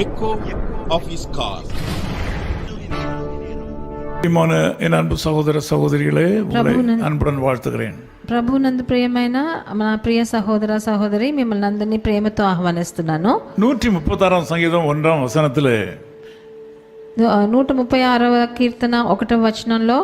echo of his car. என் அன்பு சகோதர சகோதரிகளே, உங்களை அன்புடன் வாழ்த்துகிறேன். ప్రభునందు ప్రియమైన నా ప్రియ సహోదర సహోదరి, మిమ్మల్ని అందరినీ ప్రేమతో ఆహ్వానిస్తున్నాను. 136 సంగీతం 1వ వచనத்திலே 136వ కీర్తన 1వ వచనంలో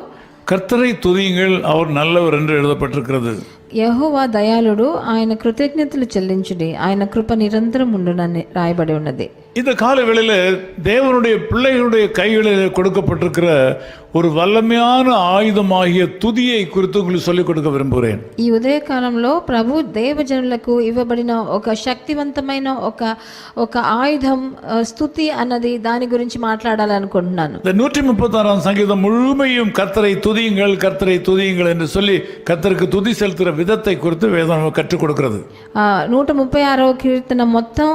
கர்த்தரை துதியுங்கள், அவர் நல்லவர் என்று எழுதப்பட்டிருக்கிறது. యెహోవా దయాళుడు, ఆయన కృతజ్ఞతలు చెల్లించుడి, ఆయన కృప నిరంతరం ఉండునని రాయబడి ఉన్నది. இந்த காலவேளையில் தேவனுடைய பிள்ளைகளுடைய கைகளில் கொடுக்கப்பட்டிருக்கிற ஒரு வல்லமையான ஆயுதமாகிய துதியை குறித்து உங்களுக்கு சொல்லிக் கொடுக்க விரும்புகிறேன். ఈ ఉదయ కాలంలో ప్రభు దేవజనులకు ఇవ్వబడిన ఒక శక్తివంతమైన ఒక ఆయుధం స్తుతి అన్నది, దాని గురించి మాట్లాడాలనుకుంటున్నాను. இந்த 136 சங்கீதம் முழுமையும் கர்த்தரை துதியுங்கள், கர்த்தரை துதியுங்கள் என்று சொல்லி கர்த்தருக்கு துதி செலுத்துகிற விதத்தை குறித்து வேதம் கற்றுக் கொடுக்கிறது. 136వ కీర్తన మొత్తం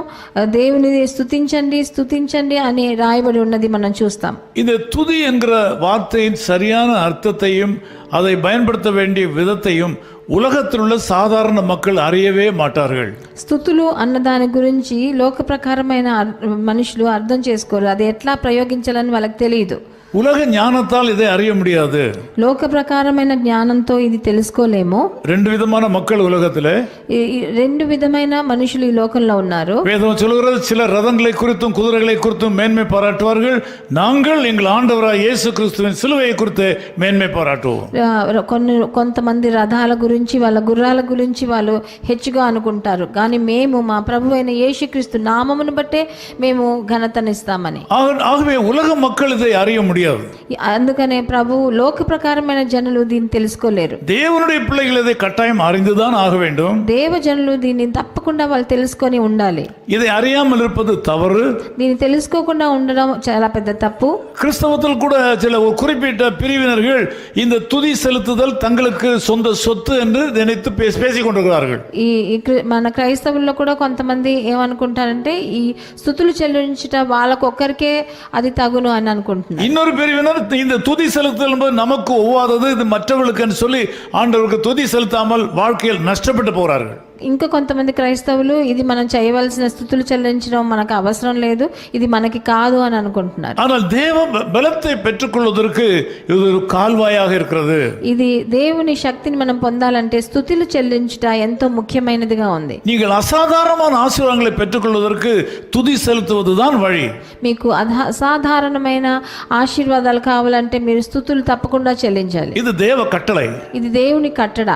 దేవుని స్తుతించండి స్తుతించండి అని రాయబడి ఉన్నది మనం చూస్తాం. இந்த துதி என்கிற வார்த்தையின் சரியான அர்த்தத்தையும் அதை பயன்படுத்த வேண்டிய விதத்தையும் உலகத்தில் உள்ள சாதாரண மக்கள் அறியவே மாட்டார்கள். స్తుతులు అన్న దాని గురించి లోక ప్రకారమైన మనుషులు అర్థం చేసుకోరు. అది ఎట్లా ప్రయోగించాలని వాళ్ళకి తెలియదు. உலக ஞானத்தால் இதை அறிய முடியாது. లోక ప్రకారమైన జ్ఞానంతో ఇది తెలుసుకోలేము. ரெண்டு விதமான மக்கள் உலகத்திலே, రెండు విధమైన మనుషులు ఈ లోకంలో ఉన్నారు. வேதம் சொல்கிறது, சில ரதங்களை குறித்தும் குதிரைகளை குறித்தும் மேன்மை பாராட்டுவார்கள், நாங்கள் எங்கள் ஆண்டவராய் இயேசு கிறிஸ்துவின் சிலுவையை குறித்து மேன்மை பாராட்டுவோம். కొంతమంది రథాల గురించి, వాళ్ళ గుర్రాల గురించి వాళ్ళు హెచ్చుగా అనుకుంటారు, కానీ మేము మా ప్రభు అయిన యేసుక్రీస్తు నామమును బట్టే మేము ఘనతనిస్తామని. ஆகவே உலக மக்கள் இதை அறிய முடியாது. అందుకనే ప్రభు లోక ప్రకారమైన జనులు దీన్ని తెలుసుకోలేరు. தேவனுடைய பிள்ளைகள் இதை கட்டாயம் அறிந்துதான் ஆக வேண்டும். దేవ జనులు దీన్ని తప్పకుండా వాళ్ళు తెలుసుకొని ఉండాలి. இதை அறியாமல் இருப்பது தவறு. దీన్ని తెలుసుకోకుండా ఉండడం చాలా పెద్ద తప్పు. கிறிஸ்தவத்தில் கூட சில குறிப்பிட்ட பிரிவினர்கள் இந்த துதி செலுத்துதல் தங்களுக்கு சொந்த சொத்து என்று நினைத்து பேசிக் கொண்டிருக்கிறார்கள். మన క్రైస్తవుల్లో కూడా కొంతమంది ఏమనుకుంటారంటే, ఈ స్తుతులు చెల్లించుట వాళ్ళకొక్కరికే అది తగును అని అనుకుంటున్నారు. இன்னொரு பிரிவினர் இந்த துதி செலுத்துதல் என்பது நமக்கு ஒவ்வாதது, இது மற்றவர்களுக்கு சொல்லி ஆண்டவருக்கு துதி செலுத்தாமல் வாழ்க்கையில் நஷ்டப்பட்டு போகிறார்கள். ఇంకా కొంతమంది క్రైస్తవులు ఇది మనం చేయవలసిన స్తుతులు చెల్లించడం మనకు అవసరం లేదు, ఇది మనకి కాదు అని అనుకుంటున్నారు. ஆனால் தேவ பலத்தை பெற்றுக்கொள்வதற்கு இது ஒரு கால்வாயாக இருக்கிறது. ఇది దేవుని శక్తిని మనం పొందాలంటే స్తుతులు చెల్లించుట ఎంతో ముఖ్యమైనదిగా ఉంది. நீங்கள் అసాధారణమైన ఆశీర్వాదాలను பெற்றுக்கொள்வதற்கு துதி செலுத்துவதுதான் வழி. మీకు అసాధారణమైన ఆశీర్వాదాలు కావాలంటే మీరు స్తుతులు తప్పకుండా చెల్లించాలి. இது தேவ கட்டளை, ఇది దేవుని కట్టడ.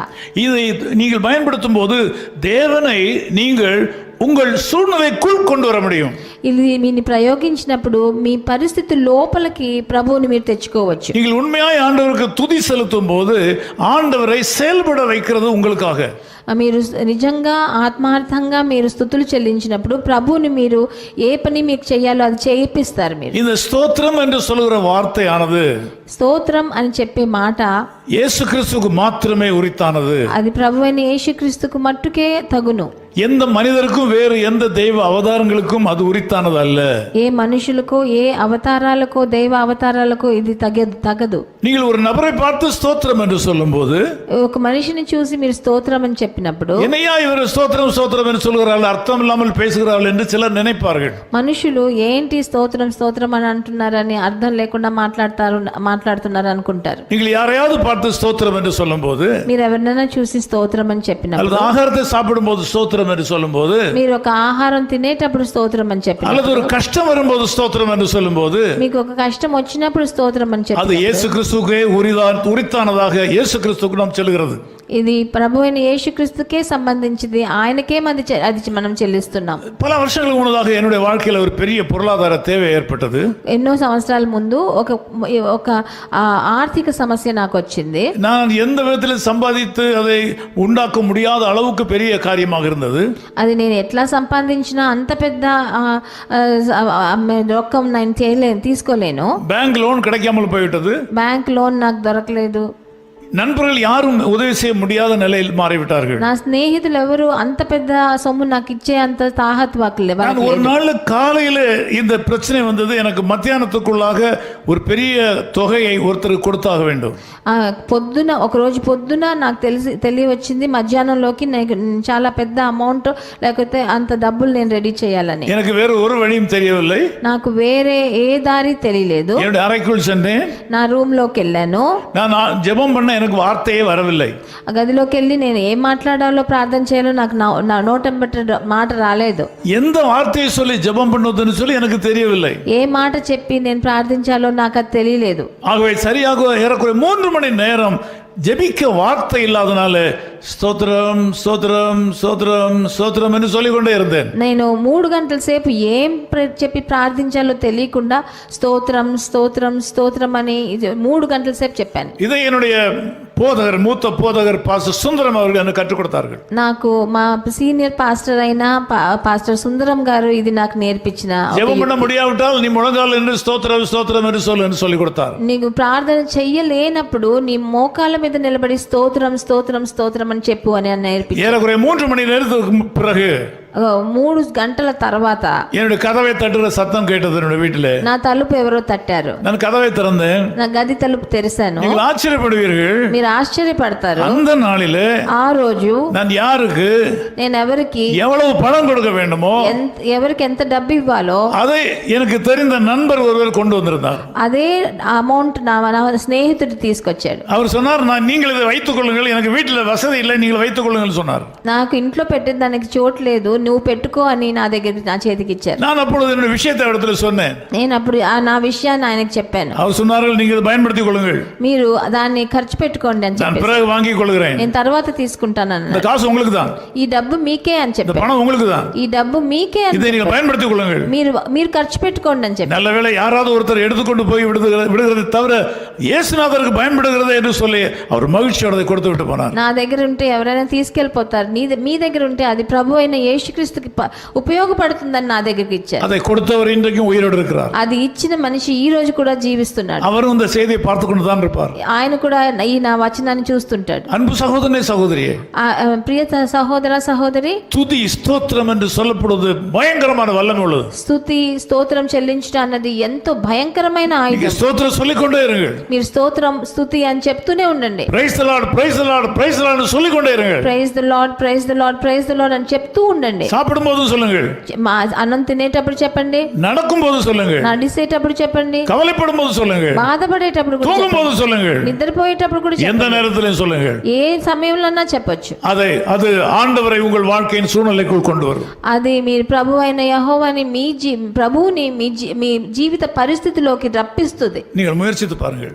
இதை நீங்கள் பயன்படுத்தும் போது தேவனை நீங்கள் உங்கள் சூழ்நிலைக்குள் கொண்டு வர முடியும். ఇది మీని ప్రయోగించినప్పుడు మీ పరిస్థితి లోపలికి ప్రభువుని మీరు తెచ్చుకోవచ్చు. நீங்கள் உண்மையாய் ஆண்டவருக்கு துதி செலுத்தும் போது ஆண்டவரை செயல்பட வைக்கிறது உங்களுக்காக. మీరు నిజంగా ఆత్మార్థంగా మీరు స్తుతులు చెల్లించినప్పుడు ప్రభువుని మీరు ఏ పని మీకు చేయాలో అది చేయిస్తారు. మీరు இந்த ஸ்தோத்திரம் என்று சொல்கிற வார்த்தையானது, స్తోత్రం అని చెప్పే మాట இயேசு கிறிஸ்துவுக்கு மாத்திரமே உரித்தானது. అది ప్రభువైన యేసుక్రీస్తుకు మట్టుకే తగును. எந்த மனிதருக்கும் வேறு எந்த தெய்வ அவதாரங்களுக்கும் அது உரித்தானது அல்ல. ఏ మనుషులకో ఏ అవతారాలకో దైవ అవతారాలకో ఇది తగదు. நீங்கள் ஒரு நபரை பார்த்து ஸ்தோத்திரம் என்று சொல்லும்போது, ఒక మనిషిని చూసి మీరు స్తోత్రం అని చెప్పినప్పుడు, என்னையா இவர் ஸ்தோத்திரம் ஸ்தோத்திரம் என்று சொல்கிறார்கள், அர்த்தம் இல்லாமல் பேசுகிறார்கள் என்று சிலர் நினைப்பார்கள். మనుషులు ఏంటి స్తోత్రం స్తోత్రం అని అంటున్నారని అర్థం లేకుండా మాట్లాడుతున్నారు అనుకుంటారు. நீங்கள் யாரையாவது பார்த்து ஸ்தோத்திரம் என்று சொல்லும்போது, మీరు ఎవరినైనా చూసి స్తోత్రం అని చెప్పినప్పుడు, அல்லது ஆகாரத்தை சாப்பிடும்போது ஸ்தோத்திரம் என்று சொல்லும்போது, మీరు ఒక ఆహారం తినేటప్పుడు స్తోత్రం అని చెప్పినప్పుడు, அல்லது ஒரு கஷ்டம் வரும்போது ஸ்தோத்திரம் என்று சொல்லும்போது, మీకు ఒక కష్టం వచ్చినప్పుడు స్తోత్రం అని చెప్పి, அது இயேசு கிறிஸ்துவுக்கே உரித்தானதாக இயேசு கிறிஸ்துவுக்கு நாம் చెల్లుகிறது. ఇది ప్రభు అయిన యేసుక్రీస్తుకే సంబంధించింది, ఆయనకే అది మనం చెల్లిస్తున్నాం. பல வருஷங்களுக்கு முன்னதாக என்னுடைய வாழ்க்கையில் ஒரு பெரிய பொருளாதார தேவை ஏற்பட்டது. ఎన్నో సంవత్సరాల ముందు ఒక ఆర్థిక సమస్య నాకు వచ్చింది. நான் எந்த விதத்தில் சம்பாதித்து அதை உண்டாக்க முடியாத அளவுக்கு பெரிய காரியமாக இருந்தது. అది నేను ఎట్లా సంపాదించినా అంత పెద్ద రొక్కం నేను తీసుకోలేను. பேங்க் லோன் கிடைக்காமல் போய்விட்டது. బ్యాంక్ లోన్ నాకు దొరకలేదు. நண்பர்கள் யாரும் உதவி செய்ய முடியாத நிலையில் மாறிவிட்டார்கள். నా స్నేహితులు ఎవరు అంత పెద్ద సొమ్ము నాకు ఇచ్చే అంత తాహత్వాకులే. நான் ஒரு நாள் காலையில இந்த பிரச்சனை வந்தது. எனக்கு மத்தியானத்துக்குள்ளாக ஒரு பெரிய தொகையை ஒருத்தருக்கு கொடுத்தாக வேண்டும். పొద్దున ఒక రోజు పొద్దున నాకు తెలియవచ్చింది మధ్యాహ్నంలోకి నాకు చాలా పెద్ద అమౌంట్ లేకపోతే అంత డబ్బులు నేను రెడీ చేయాలని. எனக்கு வேற ஒரு வழியும் தெரியவில்லை. నాకు వేరే ఏ దారి తెలియలేదు. என்னுடைய அறைக்குள் சென்றேன். నా రూమ్ లోకి వెళ్ళాను. நான் ஜெபம் பண்ண எனக்கு வார்த்தையே வரவில்லை. ఆ గదిలోకి వెళ్ళి నేను ఏం మాట్లాడాలో ప్రార్థన చేయాలో నాకు నా నోటంబట్ట మాట రాలేదు. எந்த வார்த்தையை சொல்லி ஜெபம் பண்ணுவதுன்னு சொல்லி எனக்கு தெரியவில்லை. ఏ మాట చెప్పి నేను ప్రార్థించాలో నాకు అది తెలియలేదు. ஆகவே சரியாக ஏறக்குறைய 3 மணி நேரம் ஜெபிக்க வார்த்தை இல்லாதனால ஸ்தோத்திரம் ஸ்தோத்திரம் ஸ்தோத்திரம் ஸ்தோத்திரம் என்று சொல்லிக்கொண்டே இருந்தேன். నేను 3 గంటల సేపు ఏం చెప్పి ప్రార్థించాలో తెలియకుండా స్తోత్రం స్తోత్రం స్తోత్రం అని 3 గంటల సేపు చెప్పాను. இதை என்னுடைய போதகர் மூத்த போதகர் பாஸ்டர் சுந்தரம் அவர்கள் எனக்கு கற்றுக் கொடுத்தார்கள். నాకు మా సీనియర్ పాస్టర్ అయిన పాస్టర్ సుందరం గారు ఇది నాకు నేర్పించిన. ஜெபம் பண்ண முடியாவிட்டால் நீ முழங்கால் என்று ஸ்தோத்திரம் ஸ்தோத்திரம் என்று சொல்லு என்று சொல்லி கொடுத்தார். నీకు ప్రార్థన చెయ్యలేనప్పుడు నీ మోకాళ్ళ మీద నిలబడి స్తోత్రం స్తోత్రం స్తోత్రం అని చెప్పు అని నేర్పించారు. ஏறக்குறைய 3 மணி நேரத்துக்கு பிறகு 3 గంటల తర్వాత என்னுடைய கதவை தட்டுற சத்தம் கேட்டது. என்னுடைய வீட்டிலே నా తలుపు ఎవరో తట్టారు. நான் கதவை திறந்தேன். నా గది తలుపు తెరిచాను. நீங்கள் ఆశ్చర్యப்படுவீர்கள். మీరు ఆశ్చర్యపడతారు. அந்த நாளிலே ఆ రోజు நான் யாருக்கு నేను ఎవరికి எவ்வளவு பணம் கொடுக்க வேண்டுமோ ఎవరికి ఎంత డబ్బు ఇవ్వాలో அதை எனக்கு தெரிந்த நண்பர் ஒருவர் கொண்டு வந்திருந்தார். అదే అమౌంట్ నా స్నేహితుడు తీసుకొచ్చాడు. அவர் சொன்னார், நான் நீங்கள் இதை வைத்துக் கொள்ளுங்கள், எனக்கு வீட்டில் வசதி இல்லை, நீங்கள் வைத்துக் கொள்ளுங்கள் சொன்னார். నాకు ఇంట్లో పెట్టేదానికి చోటు లేదు, నువ్వు పెట్టుకో అని నా చేతికి ఇచ్చారు. நான் அப்பொழுது என்னுடைய விஷயத்தை இடத்துல சொன்னேன். నేను అప్పుడు నా విషయాన్ని ఆయనకు చెప్పాను. அவர் சொன்னார்கள், நீங்கள் இதை பயன்படுத்திக் கொள்ளுங்கள், మీరు దాన్ని ఖర్చు పెట్టుకోండి అని நான் చెప్పి பிறகு வாங்கிக் கொள்கிறேன், నేను తర్వాత తీసుకుంటాను అన్న. இந்த காசு உங்களுக்கு தான், ఈ డబ్బు మీకే అని இந்த చెప్పాను. பணம் உங்களுக்கு தான், ఈ డబ్బు మీకే అని இதை நீங்கள் பயன்படுத்திக் கொள்ளுங்கள். మీరు ఖర్చు పెట్టుకోండి అని చెప్పి. நல்ல வேளை யாராவது ஒருத்தர் எடுத்துக்கொண்டு போய் விடுகிறது தவிர இயேசுநாதருக்கு பயன்படுகிறது என்று சொல்லி அவர் மகிழ்ச்சியோட அதை கொடுத்து விட்டு போனார். నా దగ్గర ఉంటే ఎవరైనా తీసుకెళ్ళిపోతారు, మీ దగ్గర ఉంటే అది ప్రభు అయిన యేసుక్రీస్తుకి ఉపయోగపడుతుందని నా దగ్గరికి ఇచ్చారు. அதை கொடுத்தவர் இன்றைக்கும் உயிரோடு இருக்கிறார். అది ఇచ్చిన మనిషి ఈ రోజు కూడా జీవిస్తున్నాడు. அவரும் இந்த செய்தியை பார்த்து கொண்டு தான் இருப்பார். ఆయన కూడా ఈ నా వచనాన్ని చూస్తుంటాడు. அன்பு சகோதரனே சகோதரியே, ప్రియ సహోదర సహోదరి, துதி ஸ்தோத்திரம் என்று சொல்லப்படுவது பயங்கரமான வல்லமை உள்ளது. స్తుతి స్తోత్రం చెల్లించడం అన్నది ఎంతో భయంకరమైన ఆయుధం. ஸ்தோத்திரம் சொல்லிக்கொண்டே இருங்கள். మీరు స్తోత్రం స్తుతి అని చెప్తూనే ఉండండి. Praise the lord praise the lord praise the lord சொல்லிக்கொண்டே இருங்கள். Praise the lord praise the lord praise the lord అని చెప్తూ ఉండండి. சாப்பிடும்போது சொல்லுங்கள், అన్నం తినేటప్పుడు చెప్పండి, நடக்கும்போது சொல்லுங்கள், నడిచేటప్పుడు చెప్పండి, கவலைப்படும்போது சொல்லுங்கள், బాధపడేటప్పుడు కూడా தூங்கும்போது சொல்லுங்கள், నిద్రపోయేటప్పుడు కూడా எந்த நேரத்திலும் சொல்லுங்கள். ఏ సమయంలోనా చెప్పొచ్చు. அது ஆண்டவரை உங்கள் வாழ்க்கையின் சூழ்நிலைக்குள் கொண்டு வரும். అది మీరు ప్రభు అయిన యెహోవాని ప్రభువుని మీ జీవిత పరిస్థితిలోకి రప్పిస్తుంది. நீங்கள் ముయற்சித்து பாருங்கள்,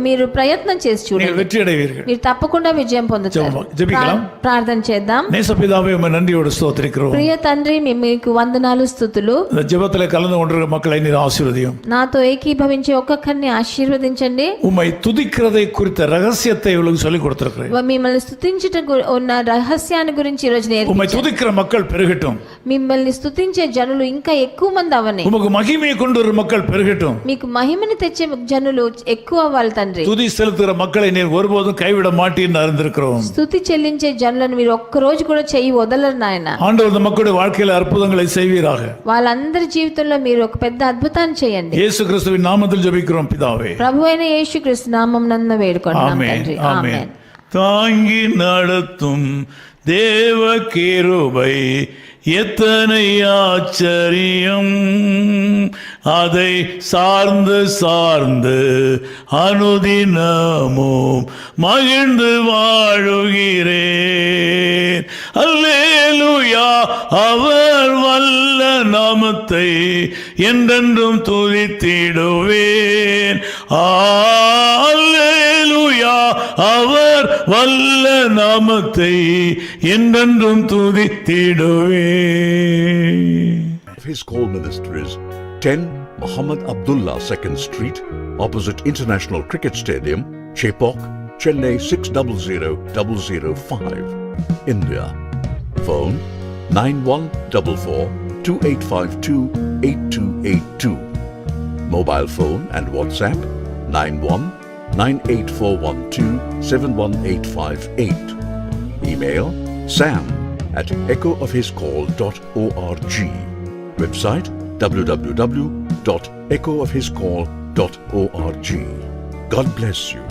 మీరు ప్రయత్నం చేసి நீங்கள் చూడండి, வெற்றி அடைவீர்கள். మీరు తప్పకుండా విజయం పొందుతారు. ஜெபிக்கலாம். ప్రార్థన చేద్దాం. நேசபிதாவே, உம்மை நன்றியோடு ஸ்தோத்திரிக்கிறோம். ప్రియ తండ్రి, మీకు వందనాలు స్తుతులు. இந்த ஜெபத்திலே கலந்து கொண்டிருக்கிற மக்களை நீர் ஆசீர்வதியும். నాతో ఏకీభవించే ఒక్కొక్కరిని ఆశీర్వదించండి. உம்மை துதிக்கிறதை குறித்த ரகசியத்தை இவளுக்கு சொல்லிக் கொடுத்திருக்கிறேன். మిమ్మల్ని స్తుతించుట ఉన్న రహస్యాన్ని గురించి ఈ రోజు உம்மை నేర్పించండి. துதிக்கிற மக்கள் பெருகட்டும். మిమ్మల్ని స్తుతించే జనులు ఇంకా ఎక్కువ మంది అవని. உமக்கு மகிமையை கொண்டு வரும் மக்கள் பெருகட்டும். మీకు మహిమని తెచ్చే జనులు ఎక్కువ అవ్వాలి తండ్రి. துதி செலுத்துகிற மக்களை நீர் ஒருபோதும் கைவிட மாட்டீன்னு அறிந்திருக்கிறோம். స్తుతి చెల్లించే జనులను మీరు ఒక్క రోజు కూడా చెయ్యి వదలరు నాయన. ஆண்டவர் இந்த மக்களுடைய வாழ்க்கையில அற்புதங்களை செய்வீராக. వాళ్ళందరి జీవితంలో మీరు ఒక పెద్ద అద్భుతాన్ని చేయండి. இயேசு கிறிஸ்துவின் நாமத்தில் ஜெபிக்கிறோம் பிதாவே. ప్రభు అయిన యేసుక్రీస్తు నామమున వేడుకుంటున్నాం ஆமென் తండ్రి. ஆமென். ఆమేన్. தாங்கி நடத்தும் தேவ கிருபை எத்தனை ஆச்சரியம், அதை சார்ந்து சார்ந்து அனுதினமும் மகிழ்ந்து வாழுகிறேன். அல்லேலூயா, அவர் வல்ல நாமத்தை என்றென்றும் துதித்திடுவேன். அல்லேலூயா, அவர் வல்ல நாமத்தை என்றென்றும் துதித்திடுவேன். His call ministries 10 Muhammad Abdullah 2nd Street, opposite International Cricket Stadium, Chepauk, Chennai 600005, India. Phone 914428528282. Mobile phone and WhatsApp 91 9841271858. Email sam@echoofhiscall.org. Website www.echoofhiscall.org. God bless you.